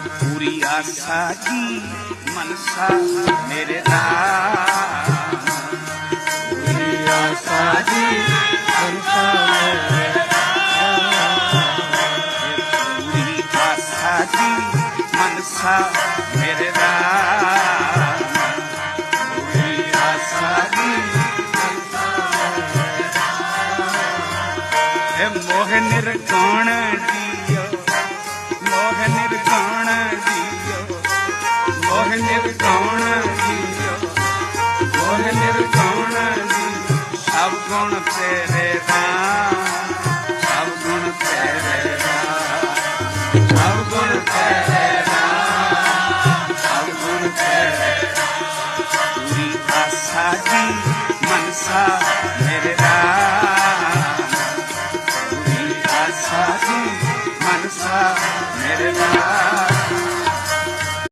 पूरी आशा की मनसा मेरे राम, पूरी आशा की मनसा मेरे पूरी आशा की मनसा मेरे राम, पूरी आशा की मोह निर्गुण दियो, मोह निर्गुण दियो, मोह निर्गुण